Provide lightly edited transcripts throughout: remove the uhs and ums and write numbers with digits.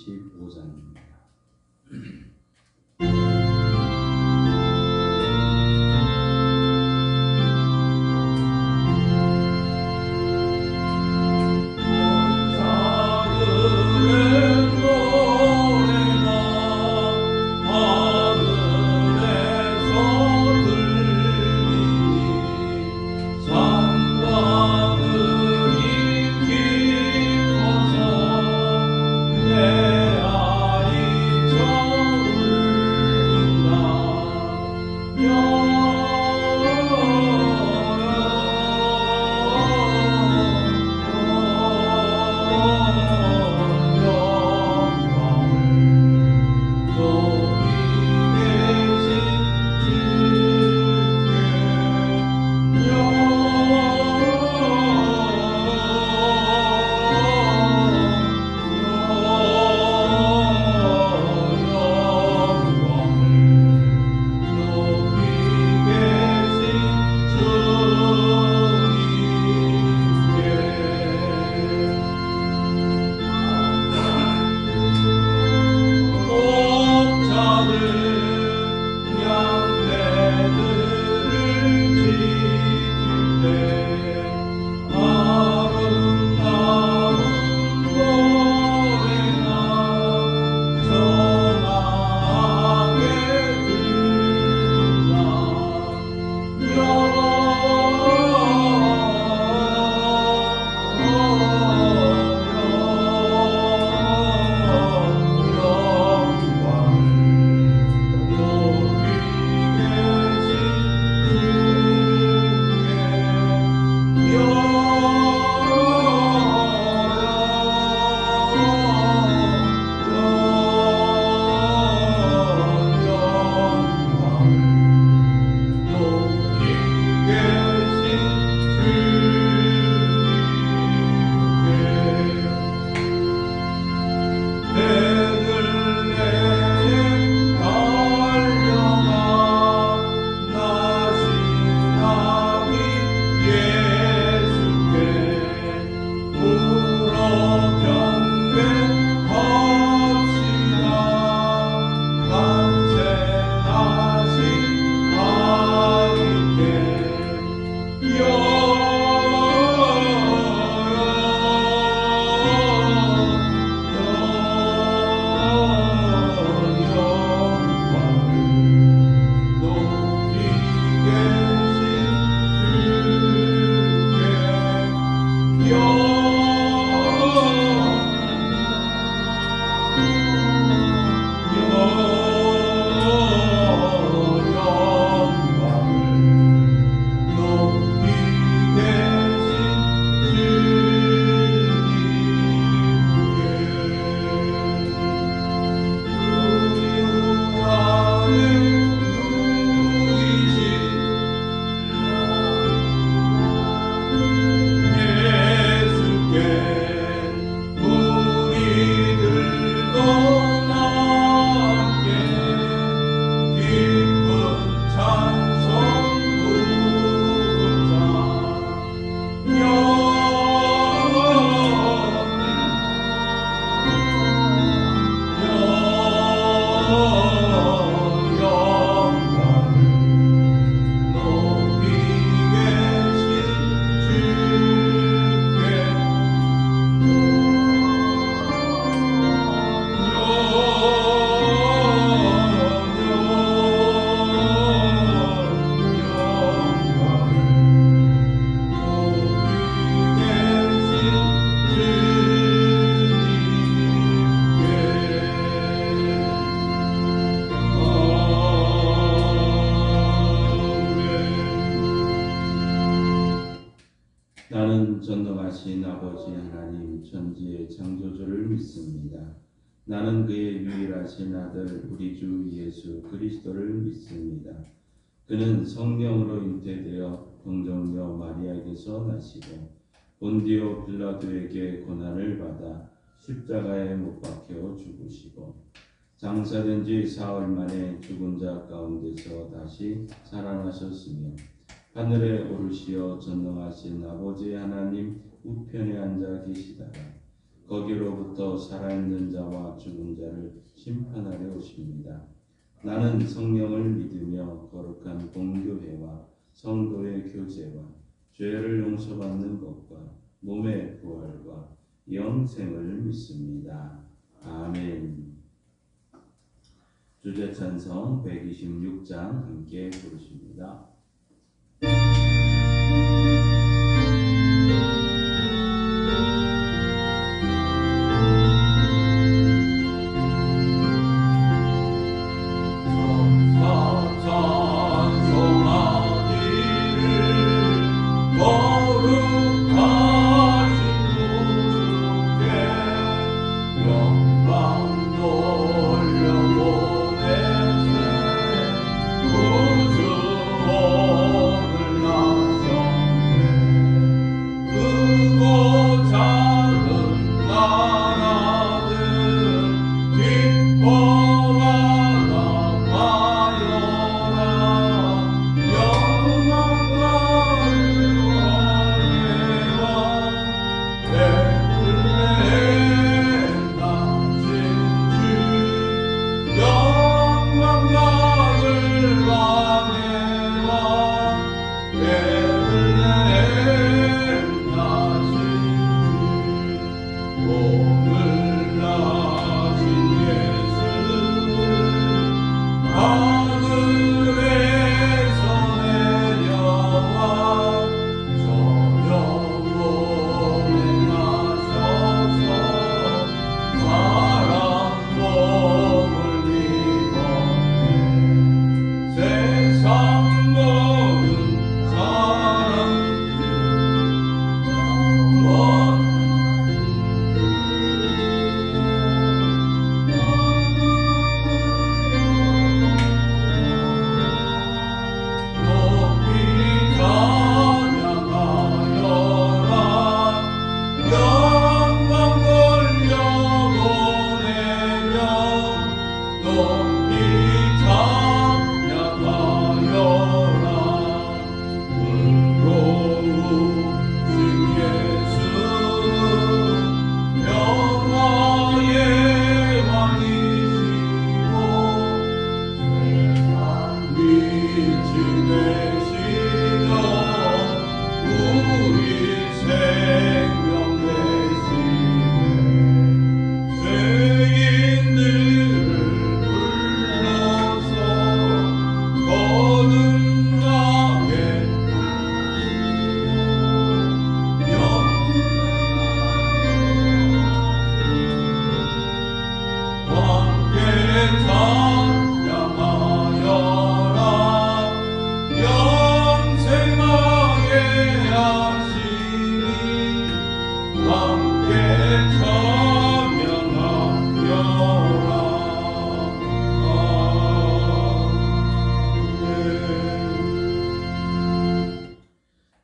25장입니다. 나는 전능하신 아버지 하나님 천지의 창조주를 믿습니다. 나는 그의 유일하신 아들 우리 주 예수 그리스도를 믿습니다. 그는 성령으로 잉태되어 동정녀 마리아에게서 나시고 본디오 빌라도에게 고난을 받아 십자가에 못 박혀 죽으시고 장사된 지 사흘 만에 죽은 자 가운데서 다시 살아나셨으며 하늘에 오르시어 전능하신 아버지 하나님 우편에 앉아 계시다가 거기로부터 살아있는 자와 죽은 자를 심판하려 오십니다. 나는 성령을 믿으며 거룩한 공교회와 성도의 교제와 죄를 용서받는 것과 몸의 부활과 영생을 믿습니다. 아멘. 주제 찬송 126장 함께 부르십니다.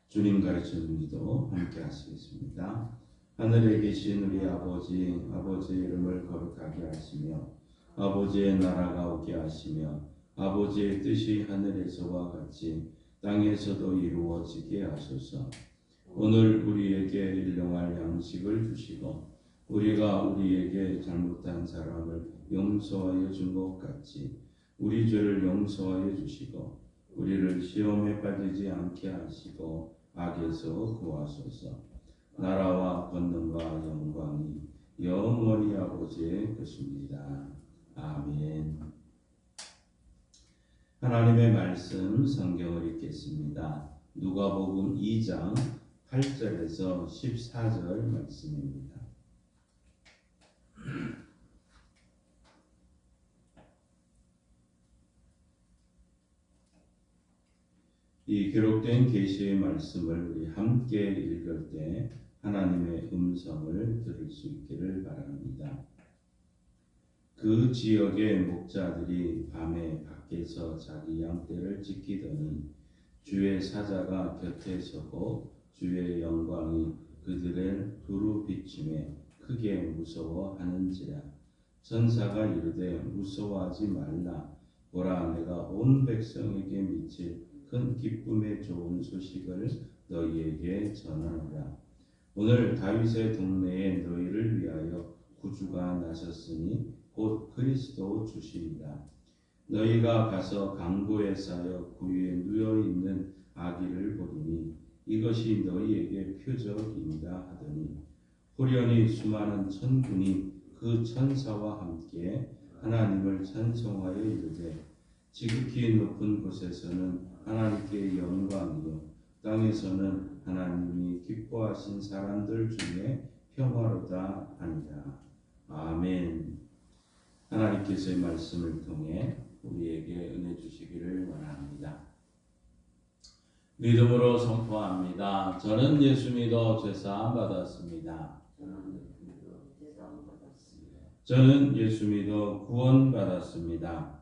주님 가르치는 기도 함께 하시겠습니다. 하늘에 계신 우리 아버지, 아버지의 이름을 거룩하게 하시며 아버지의 나라가 오게 하시며 아버지의 뜻이 하늘에서와 같이 땅에서도 이루어지게 하소서. 오늘 우리에게 일용할 양식을 주시고 우리가 우리에게 잘못한 사람을 용서하여 준 것 같이 우리 죄를 용서하여 주시고 우리를 시험에 빠지지 않게 하시고 악에서 구하소서. 나라와 권능과 영광이 영원히 아버지의 것입니다. 아멘. 하나님의 말씀 성경을 읽겠습니다. 누가복음 2장 8절에서 14절 말씀입니다. 이 기록된 계시의 말씀을 우리 함께 읽을 때 하나님의 음성을 들을 수 있기를 바랍니다. 그 지역의 목자들이 밤에 밖에서 자기 양떼를 지키더니 주의 사자가 곁에 서고 주의 영광이 그들을 두루 비추매 크게 무서워하는지라. 천사가 이르되 무서워하지 말라. 보라, 내가 온 백성에게 미칠 큰 기쁨의 좋은 소식을 너희에게 전하노라. 오늘 다윗의 동네에 너희를 위하여 구주가 나셨으니 곧 그리스도 주시리라. 너희가 가서 강보에 쌓여 구유에 누워 있는 아기를 보리니 이것이 너희에게 표적이니라 하더니 호련히 수많은 천군이 그 천사와 함께 하나님을 찬송하여 이르되 지극히 높은 곳에서는 하나님께 영광이요 땅에서는 하나님이 기뻐하신 사람들 중에 평화로다 하니라. 아멘. 하나님께서의 말씀을 통해 우리에게 은혜 주시기를 원합니다. 믿음으로 선포합니다. 저는 예수 믿어 죄사함 받았습니다. 저는 예수 믿어 구원 받았습니다.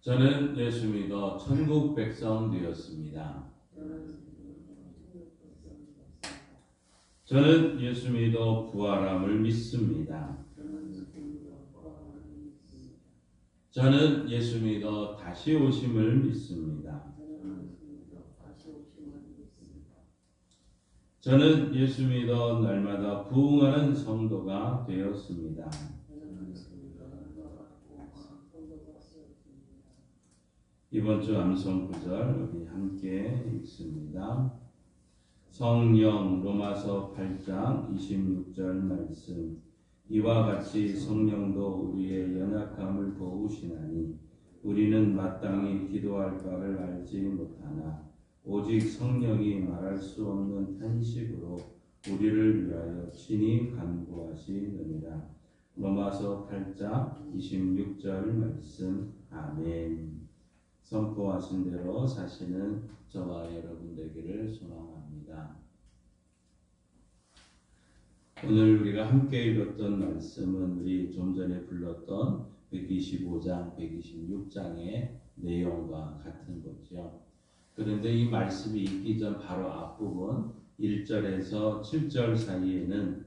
저는 예수 믿어 천국 백성 되었습니다. 저는 예수 믿어 부활함을 믿습니다. 저는 예수 믿어 다시 오심을 믿습니다. 저는 예수 믿어 날마다 부흥하는 성도가 되었습니다. 이번 주 암송 구절 우리 함께 읽습니다. 성령 로마서 8장 26절 말씀. 이와 같이 성령도 우리의 연약함을 도우시나니 우리는 마땅히 기도할 바를 알지 못하나 오직 성령이 말할 수 없는 탄식으로 우리를 위하여 친히 간구하시느니라. 로마서 8장 26절 말씀. 아멘. 선포하신 대로 사시는 저와 여러분 되기를 소망합니다. 오늘 우리가 함께 읽었던 말씀은 우리 좀 전에 불렀던 125장, 126장의 내용과 같은 거죠. 그런데 이 말씀이 있기 전 바로 앞부분 1절에서 7절 사이에는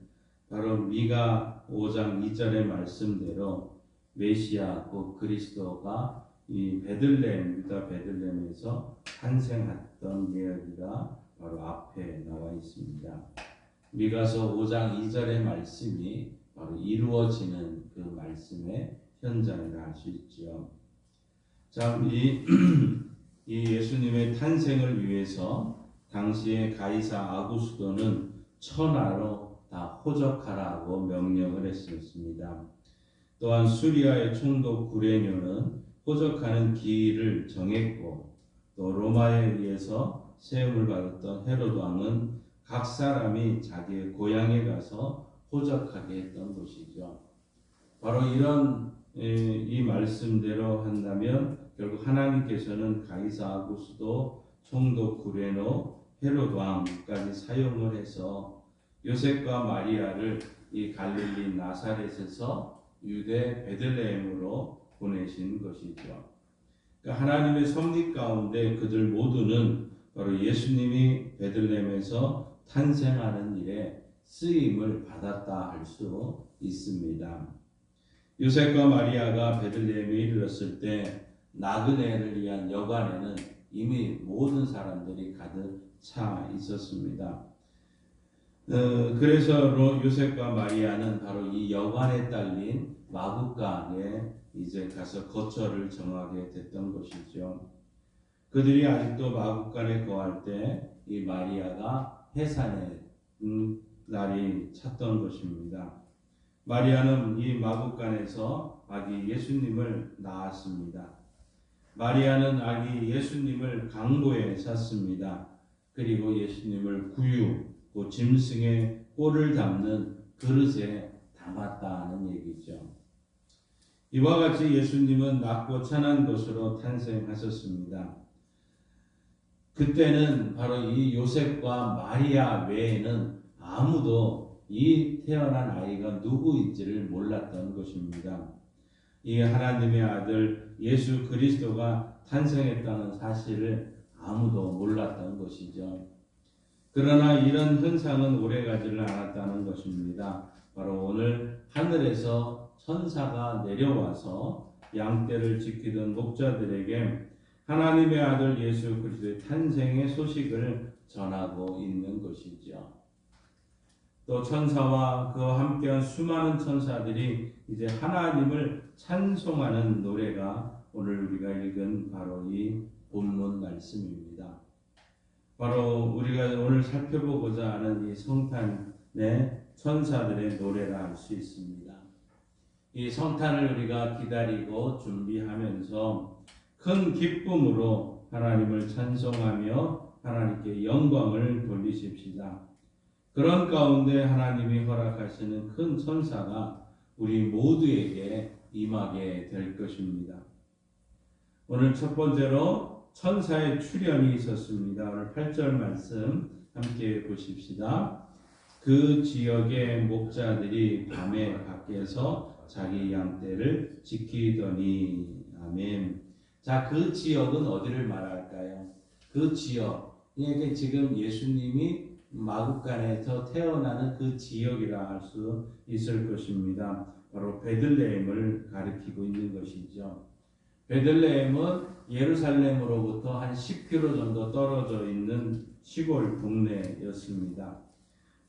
바로 미가 5장 2절의 말씀대로 메시아 곧 그리스도가 이 베들레헴, 유다 베들레헴에서 탄생했던 이야기가 바로 앞에 나와 있습니다. 미가서 5장 2절의 말씀이 바로 이루어지는 그 말씀의 현장이라 할 수 있지요. 자, 이 예수님의 탄생을 위해서 당시에 가이사 아구스도는 천하로 다 호적하라고 명령을 했었습니다. 또한 수리아의 총독 구레뇨는 호적하는 기일을 정했고 또 로마에 의해서 세움을 받았던 헤롯 왕은 각 사람이 자기의 고향에 가서 호적하게 했던 것이죠. 바로 이런 이 말씀대로 한다면 결국 하나님께서는 가이사 아구스도, 총독 구레노, 헤롯 왕까지 사용을 해서 요셉과 마리아를 이 갈릴리 나사렛에서 유대 베들레헴으로 보내신 것이죠. 그러니까 하나님의 섭리 가운데 그들 모두는 바로 예수님이 베들레헴에서 탄생하는 일에 쓰임을 받았다 할 수 있습니다. 요셉과 마리아가 베들레헴에 이르렀을 때 나그네를 위한 여관에는 이미 모든 사람들이 가득 차 있었습니다. 그래서 요셉과 마리아는 바로 이 여관에 딸린 마구간에 이제 가서 거처를 정하게 됐던 것이죠. 그들이 아직도 마구간에 거할 때 이 마리아가 해산의 날이 찼던 것입니다. 마리아는 이 마구간에서 아기 예수님을 낳았습니다. 마리아는 아기 예수님을 강보에 쌌습니다. 그리고 예수님을 구유, 그 짐승의 꼴을 담는 그릇에 담았다는 얘기죠. 이와 같이 예수님은 낮고 찬한 것으로 탄생하셨습니다. 그때는 바로 이 요셉과 마리아 외에는 아무도 이 태어난 아이가 누구인지를 몰랐던 것입니다. 이 하나님의 아들 예수 그리스도가 탄생했다는 사실을 아무도 몰랐던 것이죠. 그러나 이런 현상은 오래가지를 않았다는 것입니다. 바로 오늘 하늘에서 천사가 내려와서 양떼를 지키던 목자들에게 하나님의 아들 예수 그리스도의 탄생의 소식을 전하고 있는 것이죠. 또 천사와 그와 함께한 수많은 천사들이 이제 하나님을 찬송하는 노래가 오늘 우리가 읽은 바로 이 본문 말씀입니다. 바로 우리가 오늘 살펴보고자 하는 이 성탄의 천사들의 노래라 할 수 있습니다. 이 성탄을 우리가 기다리고 준비하면서 큰 기쁨으로 하나님을 찬송하며 하나님께 영광을 돌리십시다. 그런 가운데 하나님이 허락하시는 큰 천사가 우리 모두에게 임하게 될 것입니다. 오늘 첫 번째로 천사의 출현이 있었습니다. 오늘 8절 말씀 함께 보십시다. 그 지역의 목자들이 밤에 밖에서 자기 양떼를 지키더니. 아멘. 자, 그 지역은 어디를 말할까요? 그 지역, 이게 지금 예수님이 마구간에서 태어나는 그 지역이라 할 수 있을 것입니다. 바로 베들레헴을 가리키고 있는 것이죠. 베들레헴은 예루살렘으로부터 한 10km 정도 떨어져 있는 시골 동네였습니다.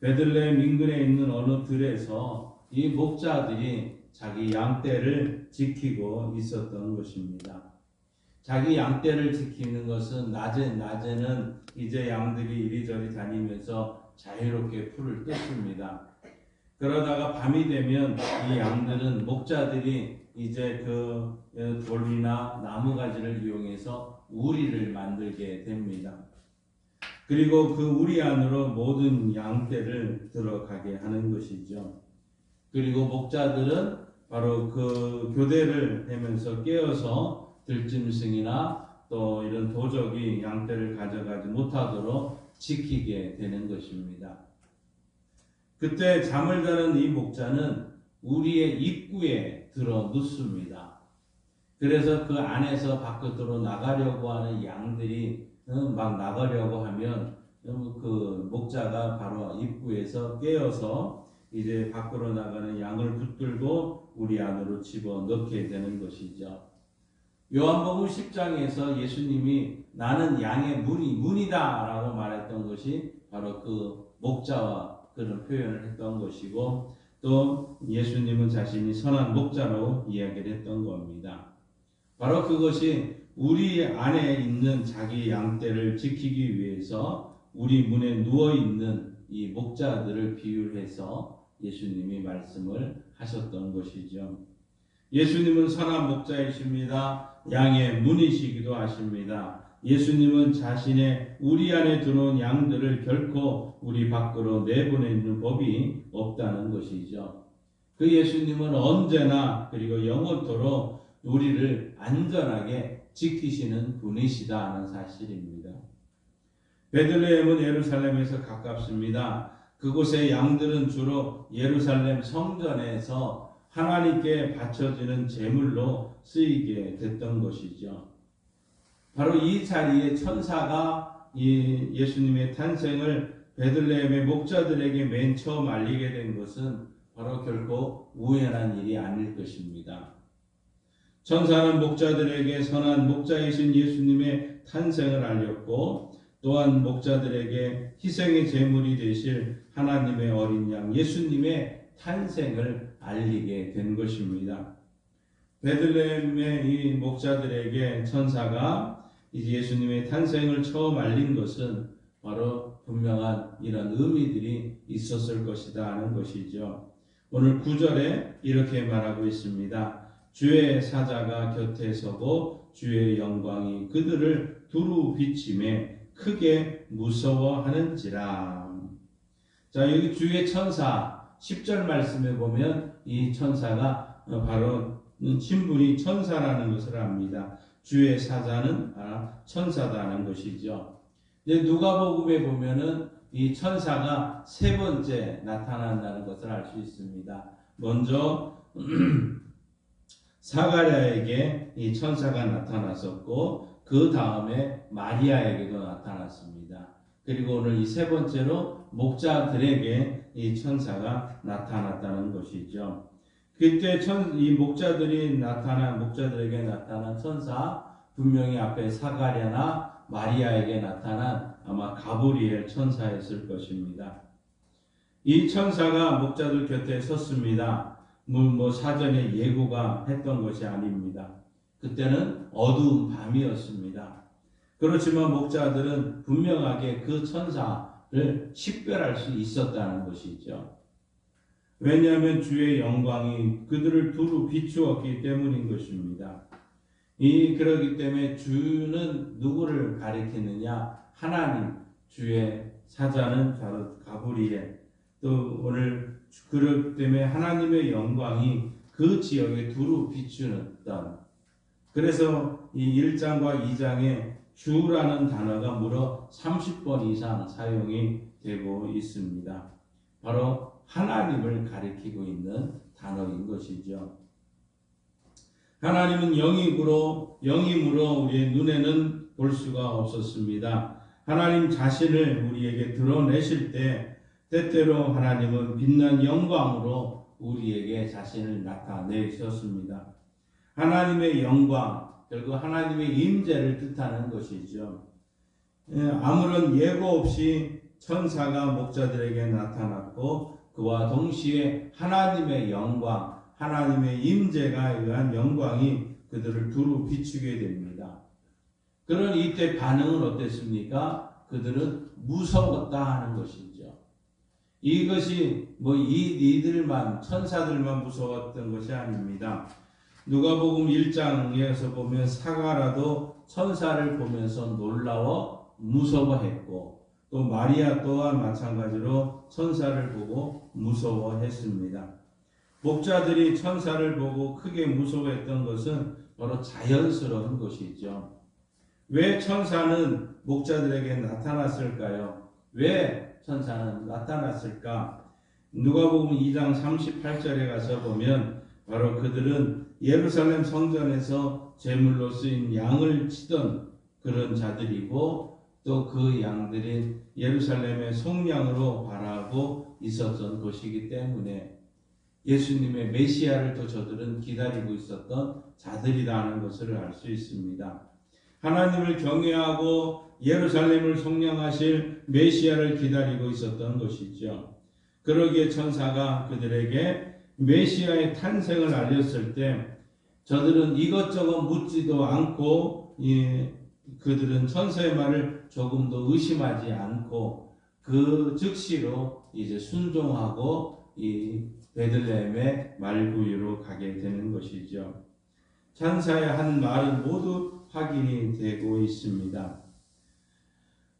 베들레헴 인근에 있는 어느 들에서 이 목자들이 자기 양떼를 지키고 있었던 것입니다. 자기 양떼를 지키는 것은 낮에는 이제 양들이 이리저리 다니면서 자유롭게 풀을 뜯습니다. 그러다가 밤이 되면 이 양들은 목자들이 이제 그 돌이나 나무가지를 이용해서 우리를 만들게 됩니다. 그리고 그 우리 안으로 모든 양떼를 들어가게 하는 것이죠. 그리고 목자들은 바로 그 교대를 하면서 깨어서 들짐승이나 또 이런 도적이 양떼를 가져가지 못하도록 지키게 되는 것입니다. 그때 잠을 자는 이 목자는 우리의 입구에 들어 눕습니다. 그래서 그 안에서 바깥으로 나가려고 하는 양들이 막 나가려고 하면 그 목자가 바로 입구에서 깨어서 이제 밖으로 나가는 양을 붙들고 우리 안으로 집어넣게 되는 것이죠. 요한복음 10장에서 예수님이 나는 양의 문이다 라고 말했던 것이 바로 그 목자와 그런 표현을 했던 것이고, 또 예수님은 자신이 선한 목자로 이야기를 했던 겁니다. 바로 그것이 우리 안에 있는 자기 양떼를 지키기 위해서 우리 문에 누워있는 이 목자들을 비유해서 예수님이 말씀을 하셨던 것이죠. 예수님은 선한 목자이십니다. 양의 문이시기도 하십니다. 예수님은 자신의 우리 안에 들어온 양들을 결코 우리 밖으로 내보내는 법이 없다는 것이죠. 그 예수님은 언제나 그리고 영원토록 우리를 안전하게 지키시는 분이시다 하는 사실입니다. 베들레헴은 예루살렘에서 가깝습니다. 그곳의 양들은 주로 예루살렘 성전에서 하나님께 바쳐지는 제물로 쓰이게 됐던 것이죠. 바로 이 자리에 천사가 이 예수님의 탄생을 베들레헴의 목자들에게 맨 처음 알리게 된 것은 바로 결코 우연한 일이 아닐 것입니다. 천사는 목자들에게 선한 목자이신 예수님의 탄생을 알렸고, 또한 목자들에게 희생의 제물이 되실 하나님의 어린 양 예수님의 탄생을 알리게 된 것입니다. 베들레헴의 이 목자들에게 천사가 이제 예수님의 탄생을 처음 알린 것은 바로 분명한 이런 의미들이 있었을 것이다 하는 것이죠. 오늘 9절에 이렇게 말하고 있습니다. 주의 사자가 곁에 서고 주의 영광이 그들을 두루 비치매 크게 무서워하는지라. 자, 여기 주의 천사 10절 말씀에 보면 이 천사가 바로 신분이 천사라는 것을 압니다. 주의 사자는 천사다는 것이죠. 이제 누가복음에 보면은 이 천사가 세 번째 나타난다는 것을 알 수 있습니다. 먼저 사가랴에게 이 천사가 나타났었고, 그 다음에 마리아에게도 나타났습니다. 그리고 오늘 이 세 번째로 목자들에게 이 천사가 나타났다는 것이죠. 그때 이 목자들에게 나타난 천사, 분명히 앞에 사가랴나 마리아에게 나타난 아마 가브리엘 천사였을 것입니다. 이 천사가 목자들 곁에 섰습니다. 사전에 예고가 했던 것이 아닙니다. 그때는 어두운 밤이었습니다. 그렇지만 목자들은 분명하게 그 천사를 식별할 수 있었다는 것이죠. 왜냐하면 주의 영광이 그들을 두루 비추었기 때문인 것입니다. 그러기 때문에 주는 누구를 가리키느냐? 하나님, 주의 사자는 바로 가브리엘. 또 오늘 그렇기 때문에 하나님의 영광이 그 지역에 두루 비추었던. 그래서 이 1장과 2장에 주라는 단어가 무려 30번 이상 사용이 되고 있습니다. 바로 하나님을 가리키고 있는 단어인 것이죠. 하나님은 영이므로 우리의 눈에는 볼 수가 없었습니다. 하나님 자신을 우리에게 드러내실 때 때때로 하나님은 빛난 영광으로 우리에게 자신을 나타내셨습니다. 하나님의 영광, 결국 하나님의 임재를 뜻하는 것이죠. 아무런 예고 없이 천사가 목자들에게 나타났고 그와 동시에 하나님의 영광, 하나님의 임재가 의한 영광이 그들을 두루 비추게 됩니다. 그런 이때 반응은 어땠습니까? 그들은 무서웠다 하는 것이죠. 이것이 이들만 천사들만 무서웠던 것이 아닙니다. 누가복음 1장에서 보면 사가라도 천사를 보면서 놀라워 무서워했고 또 마리아 또한 마찬가지로 천사를 보고 무서워했습니다. 목자들이 천사를 보고 크게 무서워했던 것은 바로 자연스러운 것이죠. 왜 천사는 목자들에게 나타났을까요? 왜 천사는 나타났을까? 누가복음 2장 38절에 가서 보면 바로 그들은 예루살렘 성전에서 제물로 쓰인 양을 치던 그런 자들이고 또 그 양들이 예루살렘의 속량으로 바라고 있었던 것이기 때문에 예수님의 메시아를 또 저들은 기다리고 있었던 자들이라는 것을 알 수 있습니다. 하나님을 경외하고 예루살렘을 속량하실 메시아를 기다리고 있었던 것이죠. 그러기에 천사가 그들에게 메시아의 탄생을 알렸을 때 저들은 이것저것 묻지도 않고 그들은 천사의 말을 조금도 의심하지 않고 그 즉시로 이제 순종하고 이 베들레헴의 말구유로 가게 되는 것이죠. 천사의 한 말은 모두 확인이 되고 있습니다.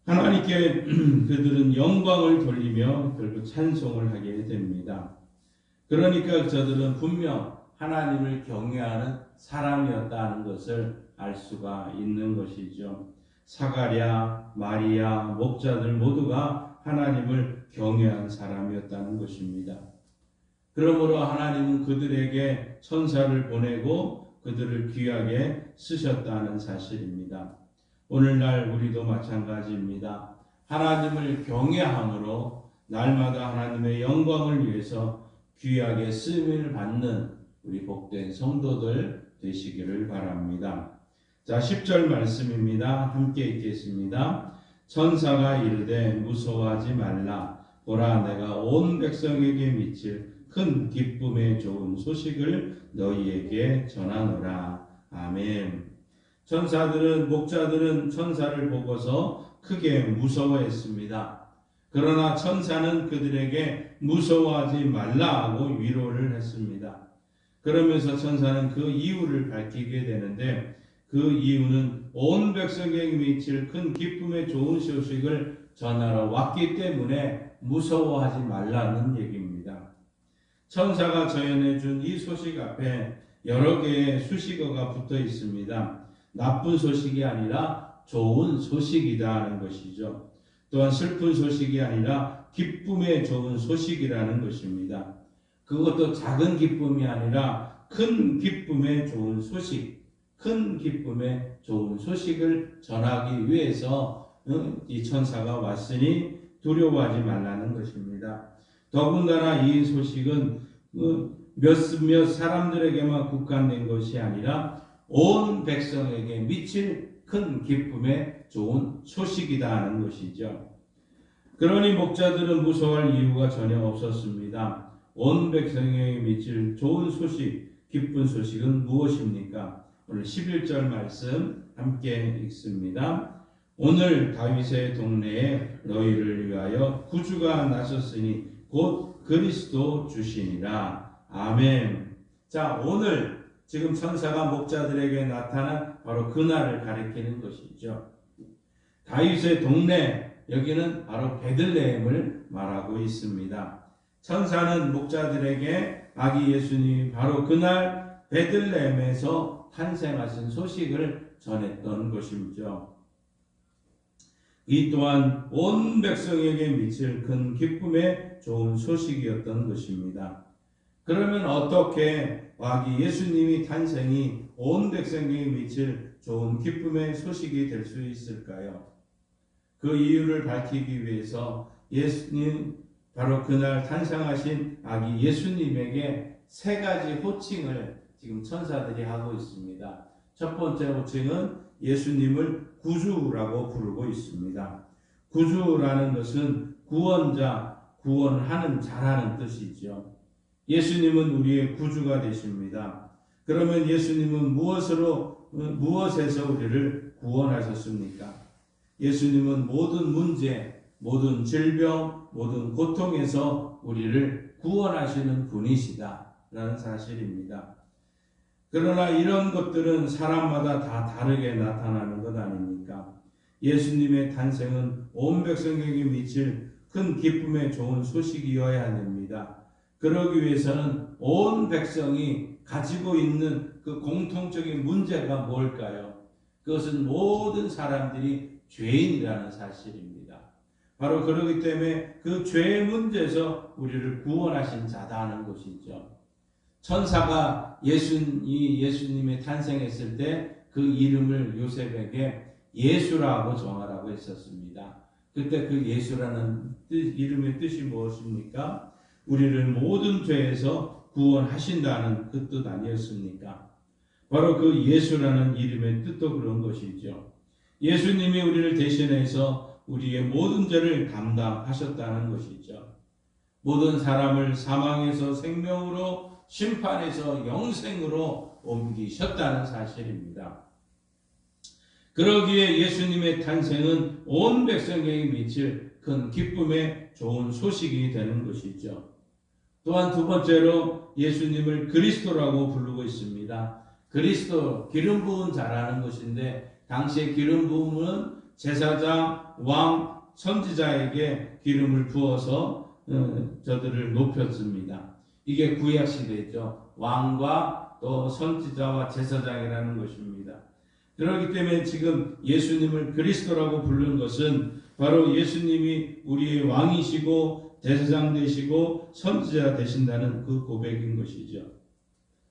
하나님께 그들은 영광을 돌리며 결국 찬송을 하게 됩니다. 그러니까 저들은 분명 하나님을 경외하는 사람이었다는 것을 알 수가 있는 것이죠. 사가랴, 마리아, 목자들 모두가 하나님을 경외한 사람이었다는 것입니다. 그러므로 하나님은 그들에게 천사를 보내고 그들을 귀하게 쓰셨다는 사실입니다. 오늘날 우리도 마찬가지입니다. 하나님을 경외함으로 날마다 하나님의 영광을 위해서 귀하게 쓰임을 받는 우리 복된 성도들 되시기를 바랍니다. 자, 10절 말씀입니다. 함께 읽겠습니다. 천사가 이르되 무서워하지 말라. 보라, 내가 온 백성에게 미칠 큰 기쁨의 좋은 소식을 너희에게 전하노라. 아멘. 목자들은 천사를 보고서 크게 무서워했습니다. 그러나 천사는 그들에게 무서워하지 말라고 위로를 했습니다. 그러면서 천사는 그 이유를 밝히게 되는데 그 이유는 온 백성에게 미칠 큰 기쁨의 좋은 소식을 전하러 왔기 때문에 무서워하지 말라는 얘기입니다. 천사가 전해 준 이 소식 앞에 여러 개의 수식어가 붙어 있습니다. 나쁜 소식이 아니라 좋은 소식이라는 것이죠. 또한 슬픈 소식이 아니라 기쁨의 좋은 소식이라는 것입니다. 그것도 작은 기쁨이 아니라 큰 기쁨의 좋은 소식, 큰 기쁨의 좋은 소식을 전하기 위해서 이 천사가 왔으니 두려워하지 말라는 것입니다. 더군다나 이 소식은 몇몇 사람들에게만 국한된 것이 아니라 온 백성에게 미칠 큰 기쁨의 좋은 소식이다 하는 것이죠. 그러니 목자들은 무서워할 이유가 전혀 없었습니다. 온 백성에게 미칠 좋은 소식, 기쁜 소식은 무엇입니까? 오늘 11절 말씀 함께 읽습니다. 오늘 다윗의 동네에 너희를 위하여 구주가 나섰으니 곧 그리스도 주시니라. 아멘. 자, 오늘 지금 천사가 목자들에게 나타난 바로 그날을 가리키는 것이죠. 다윗의 동네, 여기는 바로 베들레헴을 말하고 있습니다. 천사는 목자들에게 아기 예수님이 바로 그날 베들레헴에서 탄생하신 소식을 전했던 것이죠. 이 또한 온 백성에게 미칠 큰 기쁨의 좋은 소식이었던 것입니다. 그러면 어떻게 아기 예수님이 탄생이 온 백성에게 미칠 좋은 기쁨의 소식이 될 수 있을까요? 그 이유를 밝히기 위해서 예수님, 바로 그날 탄생하신 아기 예수님에게 세 가지 호칭을 지금 천사들이 하고 있습니다. 첫 번째 호칭은 예수님을 구주라고 부르고 있습니다. 구주라는 것은 구원자, 구원하는 자라는 뜻이죠. 예수님은 우리의 구주가 되십니다. 그러면 예수님은 무엇에서 우리를 구원하셨습니까? 예수님은 모든 문제, 모든 질병, 모든 고통에서 우리를 구원하시는 분이시다라는 사실입니다. 그러나 이런 것들은 사람마다 다 다르게 나타나는 것 아닙니까? 예수님의 탄생은 온 백성에게 미칠 큰 기쁨의 좋은 소식이어야 됩니다. 그러기 위해서는 온 백성이 가지고 있는 그 공통적인 문제가 뭘까요? 그것은 모든 사람들이 죄인이라는 사실입니다. 바로 그렇기 때문에 그 죄의 문제에서 우리를 구원하신 자다 하는 것이죠. 천사가 예수님의 탄생했을 때 그 이름을 요셉에게 예수라고 정하라고 했었습니다. 그때 그 예수라는 이름의 뜻이 무엇입니까? 우리를 모든 죄에서 구원하신다는 그 뜻 아니었습니까? 바로 그 예수라는 이름의 뜻도 그런 것이죠. 예수님이 우리를 대신해서 우리의 모든 죄를 감당하셨다는 것이죠. 모든 사람을 사망에서 생명으로, 심판에서 영생으로 옮기셨다는 사실입니다. 그러기에 예수님의 탄생은 온 백성에게 미칠 큰 기쁨의 좋은 소식이 되는 것이죠. 또한 두 번째로 예수님을 그리스도라고 부르고 있습니다. 그리스도, 기름 부은 자라는 것인데, 당시에 기름 부음은 제사장, 왕, 선지자에게 기름을 부어서 저들을 높였습니다. 이게 구약 시대죠. 왕과 또 선지자와 제사장이라는 것입니다. 그렇기 때문에 지금 예수님을 그리스도라고 부르는 것은 바로 예수님이 우리의 왕이시고 제사장 되시고 선지자 되신다는 그 고백인 것이죠.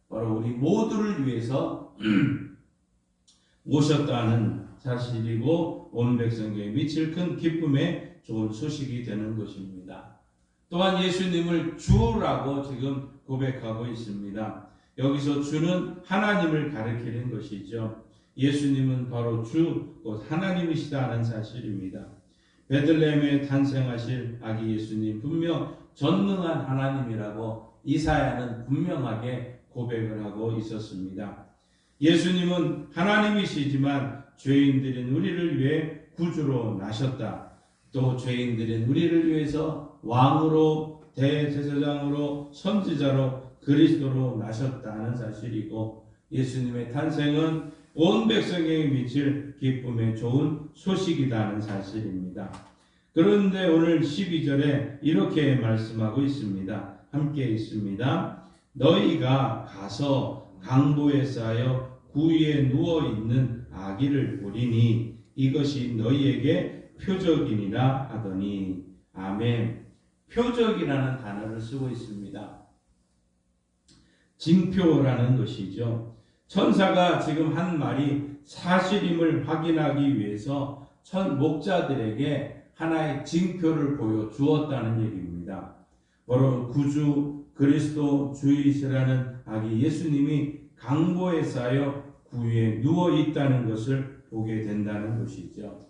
바로 우리 모두를 위해서 오셨다는 사실이고 온 백성에게 미칠 큰 기쁨의 좋은 소식이 되는 것입니다. 또한 예수님을 주라고 지금 고백하고 있습니다. 여기서 주는 하나님을 가리키는 것이죠. 예수님은 바로 주, 곧 하나님이시다는 사실입니다. 베들레헴에 탄생하실 아기 예수님, 분명 전능한 하나님이라고 이사야는 분명하게 고백을 하고 있었습니다. 예수님은 하나님이시지만 죄인들인 우리를 위해 구주로 나셨다. 또 죄인들인 우리를 위해서 왕으로, 대제사장으로, 선지자로, 그리스도로 나셨다는 사실이고, 예수님의 탄생은 온 백성에게 미칠 기쁨의 좋은 소식이라는 사실입니다. 그런데 오늘 12절에 이렇게 말씀하고 있습니다. 함께 있습니다. 너희가 가서 강보에 쌓여 구위에 누워있는 아기를 보리니 이것이 너희에게 표적이니라 하더니. 아멘. 표적이라는 단어를 쓰고 있습니다. 징표라는 것이죠. 천사가 지금 한 말이 사실임을 확인하기 위해서 목자들에게 하나의 징표를 보여주었다는 얘기입니다. 바로 구주 그리스도 주이시라는 아기 예수님이 강보에 쌓여 구유에 누워 있다는 것을 보게 된다는 것이죠.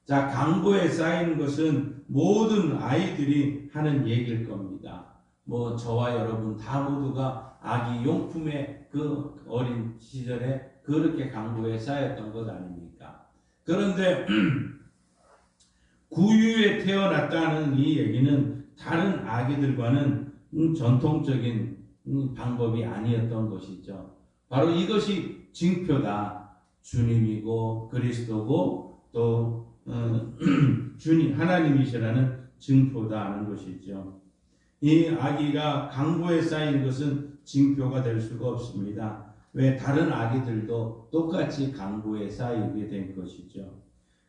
자, 강보에 쌓인 것은 모든 아이들이 하는 얘기일 겁니다. 뭐 저와 여러분 다 모두가 아기 용품의 그 어린 시절에 그렇게 강보에 쌓였던 것 아닙니까? 그런데 구유에 태어났다는 이 얘기는 다른 아기들과는 전통적인 방법이 아니었던 것이죠. 바로 이것이 징표다. 주님이고 그리스도고 또 주님 하나님이시라는 징표다 하는 것이죠. 이 아기가 강보에 쌓인 것은 징표가 될 수가 없습니다. 왜? 다른 아기들도 똑같이 강보에 쌓이게 된 것이죠.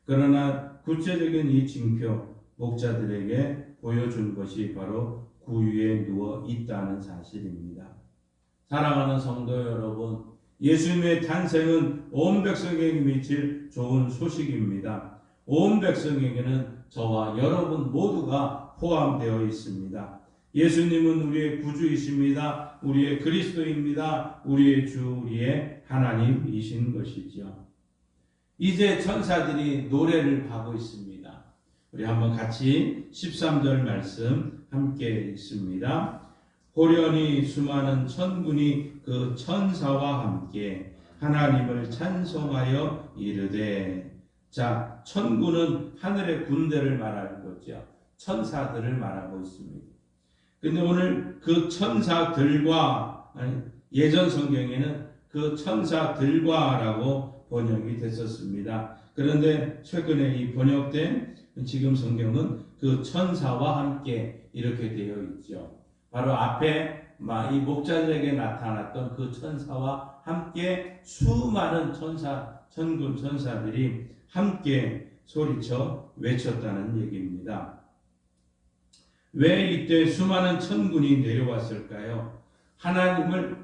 그러나 구체적인 이 징표, 목자들에게 보여준 것이 바로 구유에 누워 있다는 사실입니다. 사랑하는 성도 여러분, 예수님의 탄생은 온 백성에게 미칠 좋은 소식입니다. 온 백성에게는 저와 여러분 모두가 포함되어 있습니다. 예수님은 우리의 구주이십니다. 우리의 그리스도입니다. 우리의 주, 우리의 하나님이신 것이죠. 이제 천사들이 노래를 하고 있습니다. 우리 한번 같이 13절 말씀 함께 읽습니다. 호련히 수많은 천군이 그 천사와 함께 하나님을 찬송하여 이르되. 자, 천군은 하늘의 군대를 말하는 거죠. 천사들을 말하고 있습니다. 근데 오늘 그 천사들과, 예전 성경에는 그 천사들과라고 번역이 됐었습니다. 그런데 최근에 이 번역된 지금 성경은 그 천사와 함께 이렇게 되어 있죠. 바로 앞에 이 목자들에게 나타났던 그 천사와 함께 수많은 천군 천사들이 함께 소리쳐 외쳤다는 얘기입니다. 왜 이때 수많은 천군이 내려왔을까요? 하나님을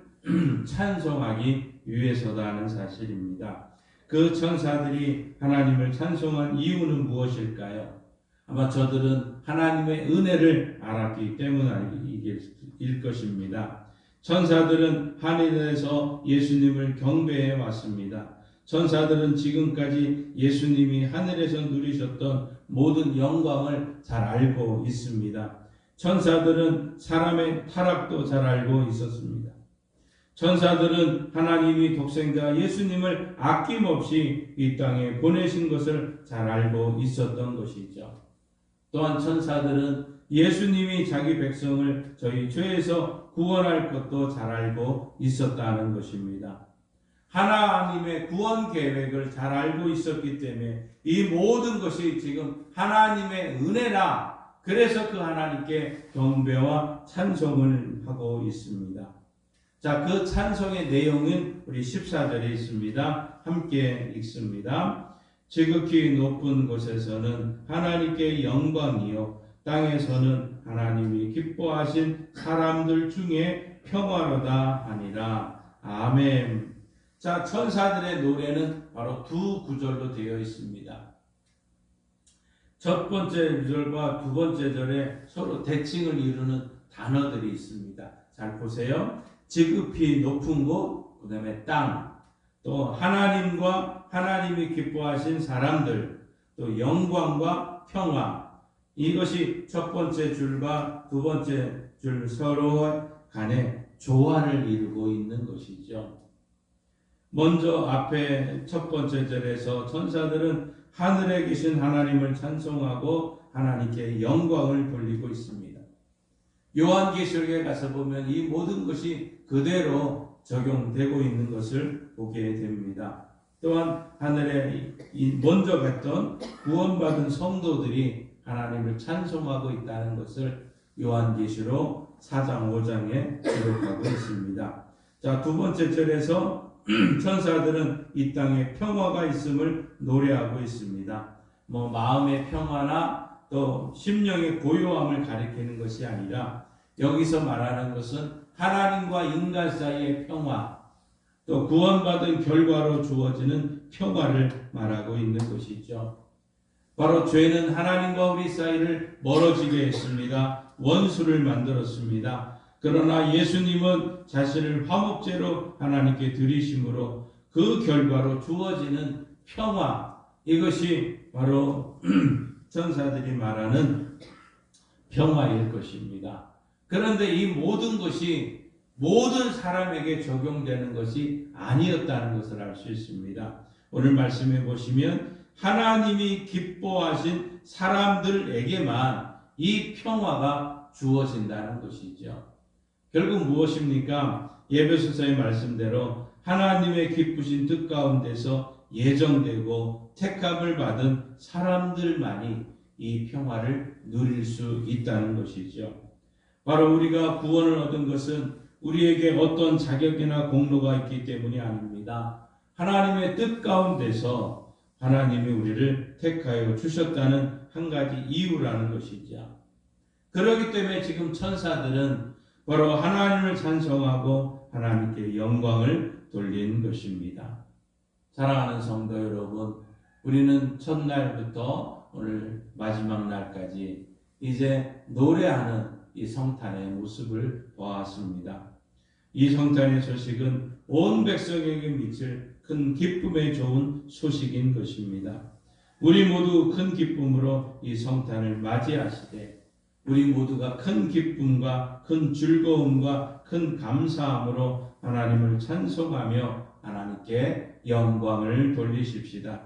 찬송하기 위해서다는 사실입니다. 그 천사들이 하나님을 찬송한 이유는 무엇일까요? 아마 저들은 하나님의 은혜를 알았기 때문일 것입니다. 천사들은 하늘에서 예수님을 경배해 왔습니다. 천사들은 지금까지 예수님이 하늘에서 누리셨던 모든 영광을 잘 알고 있습니다. 천사들은 사람의 타락도 잘 알고 있었습니다. 천사들은 하나님이 독생자 예수님을 아낌없이 이 땅에 보내신 것을 잘 알고 있었던 것이죠. 또한 천사들은 예수님이 자기 백성을 저희 죄에서 구원할 것도 잘 알고 있었다는 것입니다. 하나님의 구원 계획을 잘 알고 있었기 때문에 이 모든 것이 지금 하나님의 은혜라, 그래서 그 하나님께 경배와 찬송을 하고 있습니다. 자, 그 찬송의 내용은 우리 14절에 있습니다. 함께 읽습니다. 지극히 높은 곳에서는 하나님께 영광이요, 땅에서는 하나님이 기뻐하신 사람들 중에 평화로다 하니라. 아멘. 자, 천사들의 노래는 바로 두 구절로 되어 있습니다. 첫 번째 구절과 두 번째 절에 서로 대칭을 이루는 단어들이 있습니다. 잘 보세요. 지극히 높은 곳, 그 다음에 땅, 또 하나님과 하나님이 기뻐하신 사람들, 또 영광과 평화. 이것이 첫 번째 줄과 두 번째 줄 서로 간에 조화를 이루고 있는 것이죠. 먼저 앞에 첫 번째 절에서 천사들은 하늘에 계신 하나님을 찬송하고 하나님께 영광을 돌리고 있습니다. 요한계시록에 가서 보면 이 모든 것이 그대로 적용되고 있는 것을 보게 됩니다. 또한 하늘에 먼저 갔던 구원받은 성도들이 하나님을 찬송하고 있다는 것을 요한계시록 4장 5장에 기록하고 있습니다. 자, 두 번째 절에서 천사들은 이 땅에 평화가 있음을 노래하고 있습니다. 마음의 평화나 또 심령의 고요함을 가리키는 것이 아니라 여기서 말하는 것은 하나님과 인간 사이의 평화, 또 구원받은 결과로 주어지는 평화를 말하고 있는 것이죠. 바로 죄는 하나님과 우리 사이를 멀어지게 했습니다. 원수를 만들었습니다. 그러나 예수님은 자신을 화목제로 하나님께 드리심으로 그 결과로 주어지는 평화, 이것이 바로 천사들이 말하는 평화일 것입니다. 그런데 이 모든 것이 모든 사람에게 적용되는 것이 아니었다는 것을 알 수 있습니다. 오늘 말씀해 보시면 하나님이 기뻐하신 사람들에게만 이 평화가 주어진다는 것이죠. 결국 무엇입니까? 에베소서의 말씀대로 하나님의 기쁘신 뜻 가운데서 예정되고 택함을 받은 사람들만이 이 평화를 누릴 수 있다는 것이죠. 바로 우리가 구원을 얻은 것은 우리에게 어떤 자격이나 공로가 있기 때문이 아닙니다. 하나님의 뜻 가운데서 하나님이 우리를 택하여 주셨다는 한 가지 이유라는 것이죠. 그렇기 때문에 지금 천사들은 바로 하나님을 찬송하고 하나님께 영광을 돌린 것입니다. 사랑하는 성도 여러분, 우리는 첫날부터 오늘 마지막 날까지 이제 노래하는 이 성탄의 모습을 보았습니다. 이 성탄의 소식은 온 백성에게 미칠 큰 기쁨에 좋은 소식인 것입니다. 우리 모두 큰 기쁨으로 이 성탄을 맞이하시되 우리 모두가 큰 기쁨과 큰 즐거움과 큰 감사함으로 하나님을 찬송하며 하나님께 영광을 돌리십시다.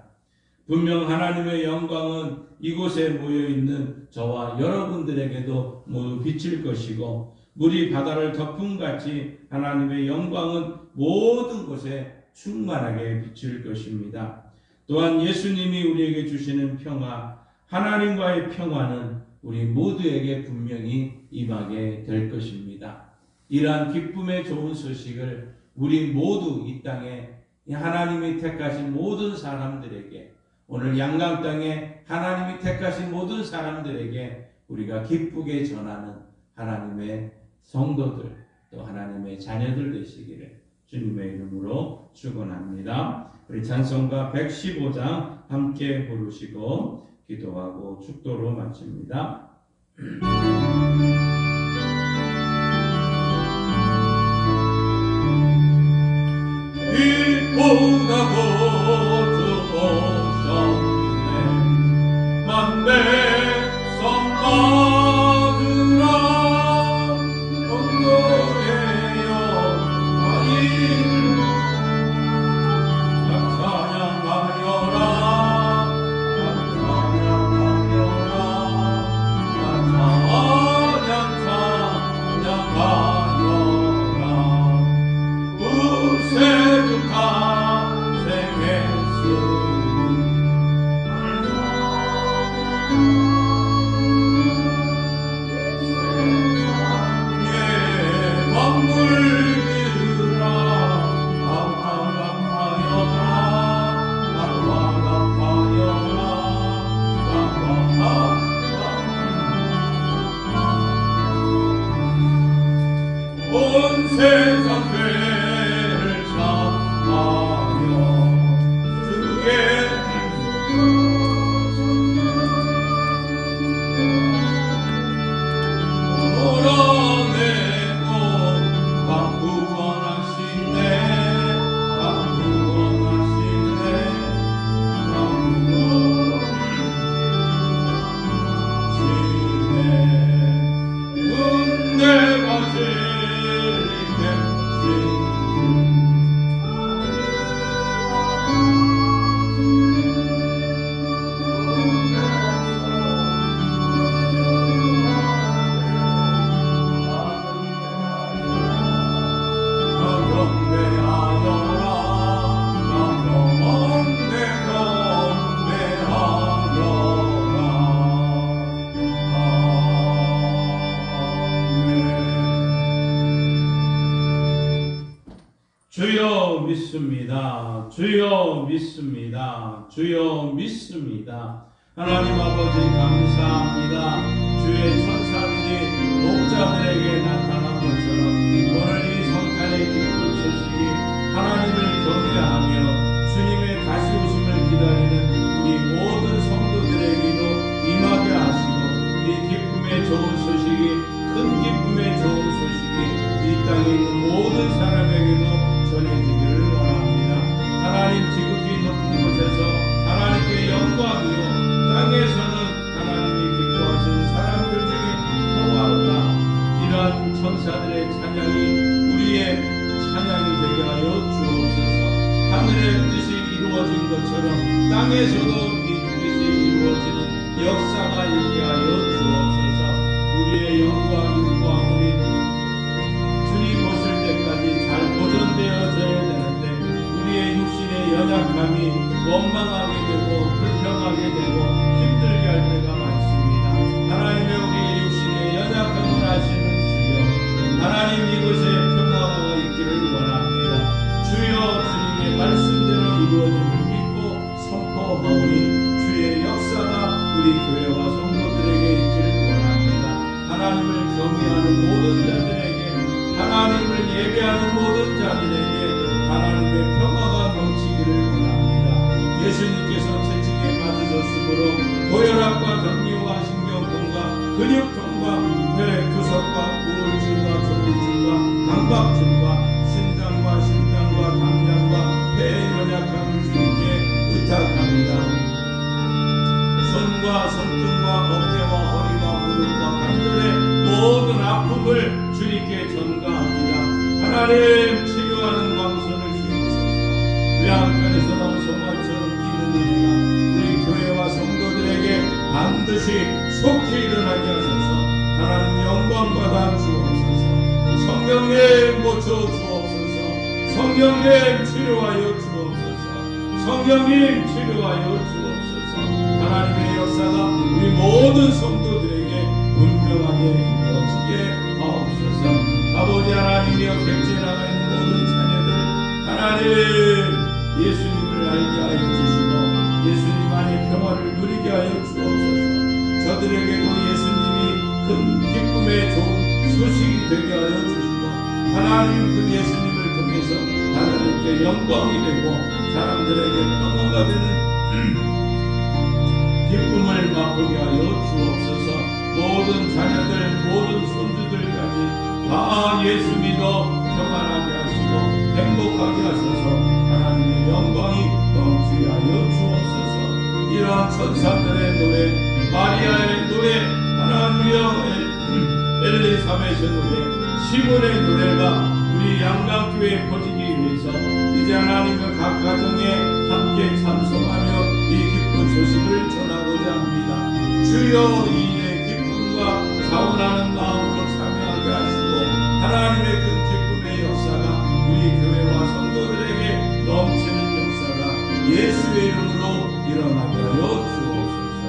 분명 하나님의 영광은 이곳에 모여있는 저와 여러분들에게도 모두 비칠 것이고 물이 바다를 덮음같이 하나님의 영광은 모든 곳에 충만하게 비칠 것입니다. 또한 예수님이 우리에게 주시는 평화, 하나님과의 평화는 우리 모두에게 분명히 임하게 될 것입니다. 이러한 기쁨의 좋은 소식을 우리 모두 이 땅에 하나님이 택하신 모든 사람들에게, 오늘 양강 땅에 하나님이 택하신 모든 사람들에게 우리가 기쁘게 전하는 하나님의 성도들, 또 하나님의 자녀들 되시기를 주님의 이름으로 축원합니다. 우리 찬송가 115장 함께 부르시고 기도하고 축도로 마칩니다. 빛보다 거두어졌네 만대 성받으라 언덕의 영광을 찬양하여라 온 세상 죄를 사하여 주께 몰아내고 구원하시네 은혜가 주여 믿습니다. 주여 믿습니다. 주여 믿습니다. 하나님 아버지 감사합니다. 주의 천사들이 목자들에게 나타난 것처럼 오늘 이 성탄의 기쁜 소식이 하나님을 경외하며 주님의 다시 오심을 기다리는 우리 모든 성도들에게도 임하게 하시고 이 기쁨의 좋은 소식이 큰 기쁨의 좋은 소식이 이 땅에 있는 모든 사람에게도 전해지기를 원합니다. 땅에서도 이것이 이루어지는 역사가 있게 하여 주옵소서. 우리의 영광, 율법이 주님 오실 때까지 잘 보존되어져야 되는데 우리의 육신의 연약함이 원망하게 되고 불평하게 되고 힘들게 할 때가 많습니다. 하나님의 우리의 육신의 연약함을 아시는 주여, 하나님 이곳에 평화가 있기를 원합니다. 주여, 주님의 말씀대로 이루어짐을 믿고 선포하오니 주의 역사가 우리 교회와 성도들에게 있기를 원합니다. 하나님을 경외하는 모든 자들에게, 하나님을 예배하는 모든 자들에게 하나님의 평화가 넘치기를 원합니다. 예수님께서 채찍에 맞으셨으므로 고혈압과 당뇨와 신경통과 근육통과 뇌구석과 우울증과 조울증과 강박증과 심장과 담장과 폐의 연약함을 주님께 의탁합니다. 손과 손등과 어깨와 허리와 무릎과 관절의 모든 아픔을 주님께 전가합니다. 하나님, 치료하는 광선을 주옵소서. 외양간에서 나온 소말처럼 뛰는 은혜가 우리 교회와 성도들에게 반드시 속히 일어나게 하소서. 하나님, 영광 받아 주옵소서. 성령님 모쳐 주옵소서. 성령님 치료하여 주옵소서. 성령님 치료하여 주옵소서. 하나님의 역사가 우리 모든 성도들에게 분명하게 이루어지게 하옵소서. 아버지 하나님이여, 객지에 나가 있는 모든 자녀들 하나님 예수님을 알게 하여 주시고 예수님 안에 평화를 누리게 하여 주옵소서. 저들에게도 예수님이 큰 기쁨의 좋은 소식이 되게 하여 주시고 하나님 그 예수님을 통해서 하나님께 영광이 되고 사람들에게 평화가 되는 기쁨을 맛보게 하여 주옵소서. 모든 자녀들, 모든 손주들까지 다 예수 믿어 평안하게 하시고 행복하게 하셔서 하나님의 영광이 넘치게 하여 주옵소서. 이러한 천사들의 노래, 마리아의 노래, 하나님의 엘리사벳의 노래, 시몬의 노래가 우리 양강교회에 퍼지기 위해서 이제 하나님의 각 가정에 함께 참석하며 이 기쁜 소식을 전하고자 합니다. 주여, 이 일의 기쁨과 자원하는 마음으로 참여하게 하시고 하나님의 그 기쁨의 역사가 우리 교회와 성도들에게 넘치는 역사가 예수의 이름으로 일어나게 하여 주옵소서.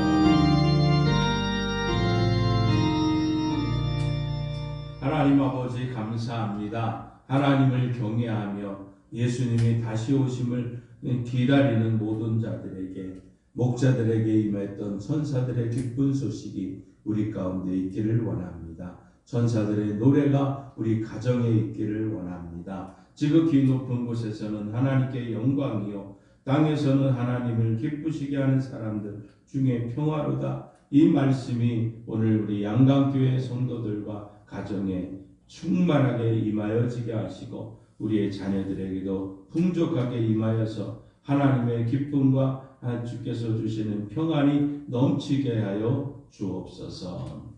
하나님 아버지 감사합니다. 하나님을 경외하며 예수님이 다시 오심을 기다리는 모든 자들에게, 목자들에게 임했던 천사들의 기쁜 소식이 우리 가운데 있기를 원합니다. 천사들의 노래가 우리 가정에 있기를 원합니다. 지극히 높은 곳에서는 하나님께 영광이요 땅에서는 하나님을 기쁘시게 하는 사람들 중에 평화로다. 이 말씀이 오늘 우리 양강교회 성도들과 가정에 충만하게 임하여지게 하시고 우리의 자녀들에게도 풍족하게 임하여서 하나님의 기쁨과 주께서 주시는 평안이 넘치게 하여 주옵소서.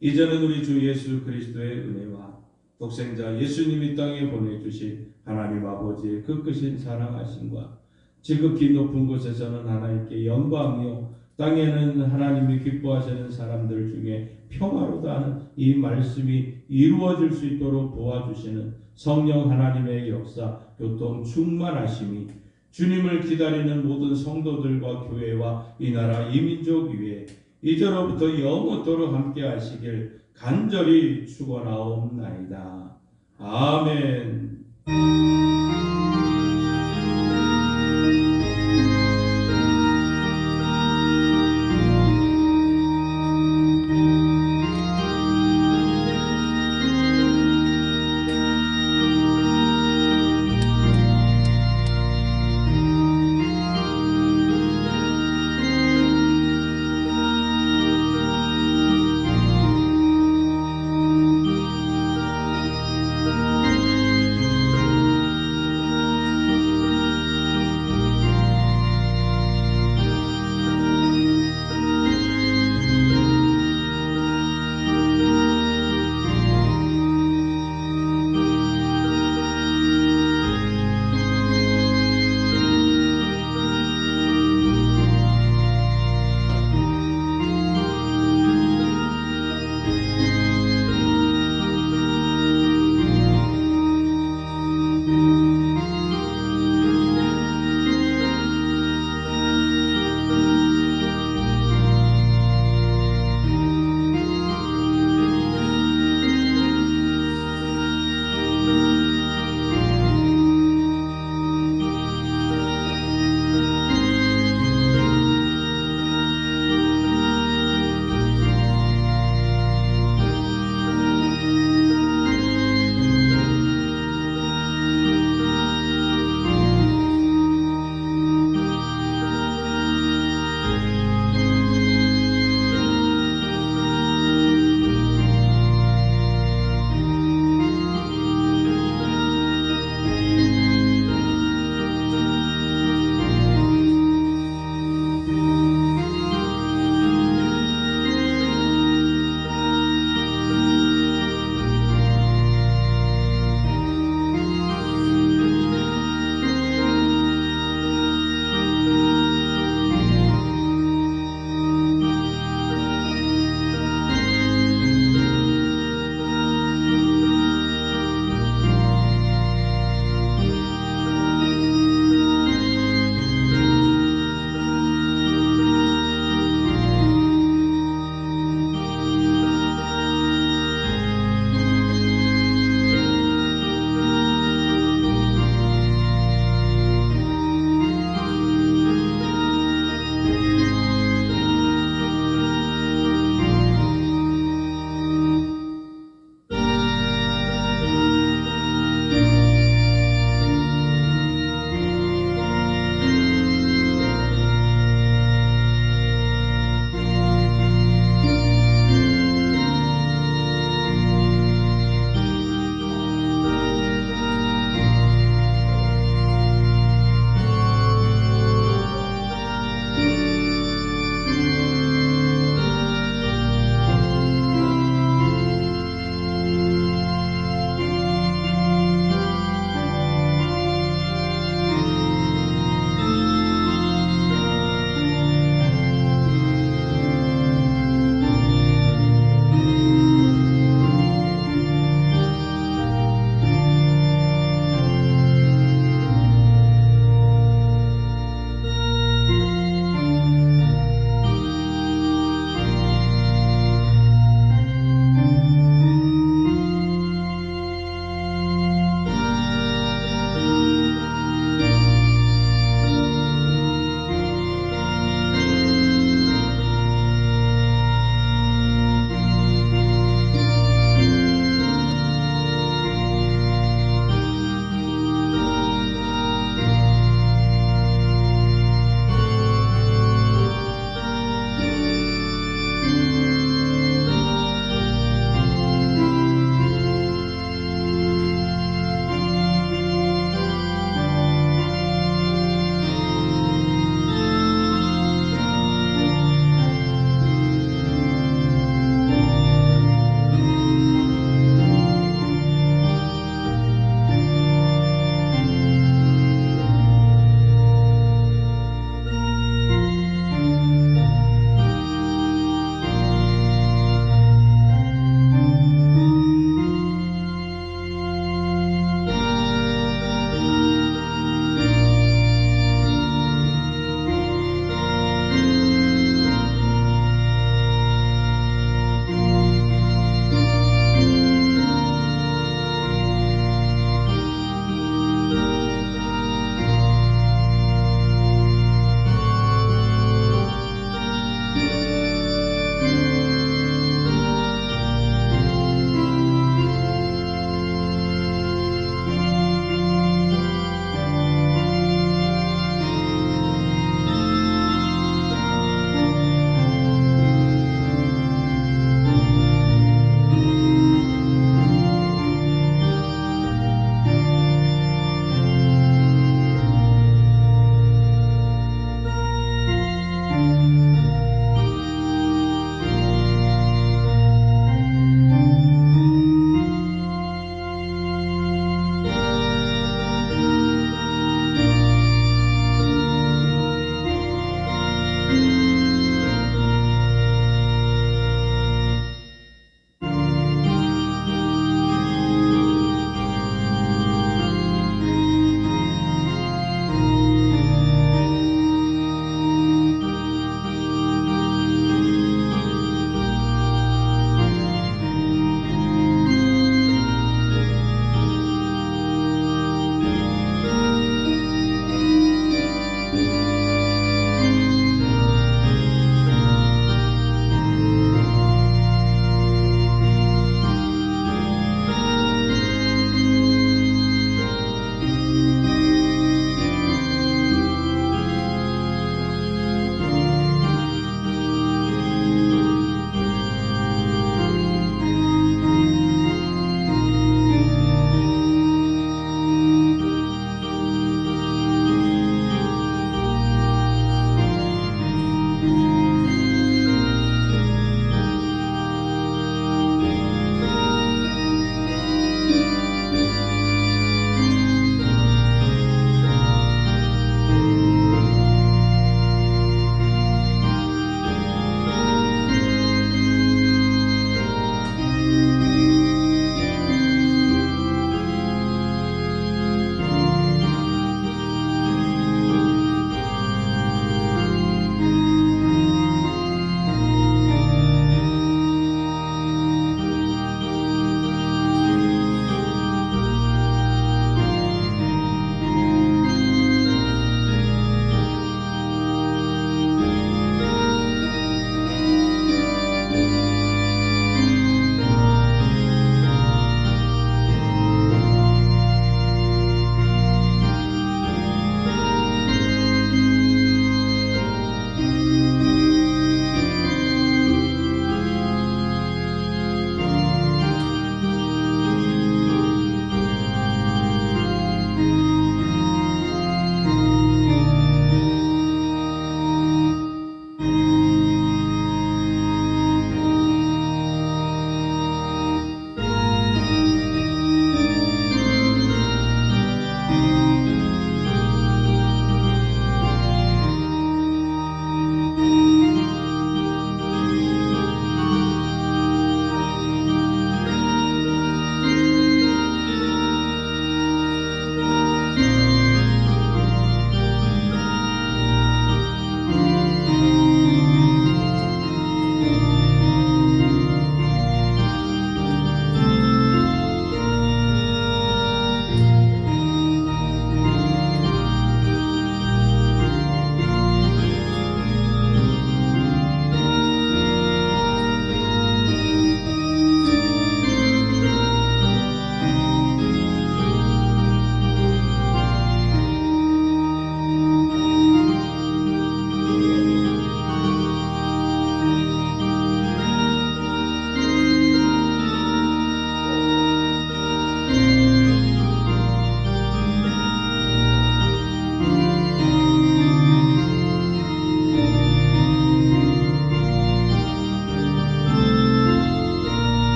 이제는 우리 주 예수 그리스도의 은혜와 독생자 예수님이 땅에 보내주신 하나님 아버지의 그 크신 사랑하심과 지극히 높은 곳에서는 하나님께 영광이요 땅에는 하나님이 기뻐하시는 사람들 중에 평화로다 하는 이 말씀이 이루어질 수 있도록 도와주시는 성령 하나님의 역사, 교통 충만하심이 주님을 기다리는 모든 성도들과 교회와 이 나라 이 민족 위에 이제로부터 영원토록 함께 하시길 간절히 축원하옵나이다. 아멘.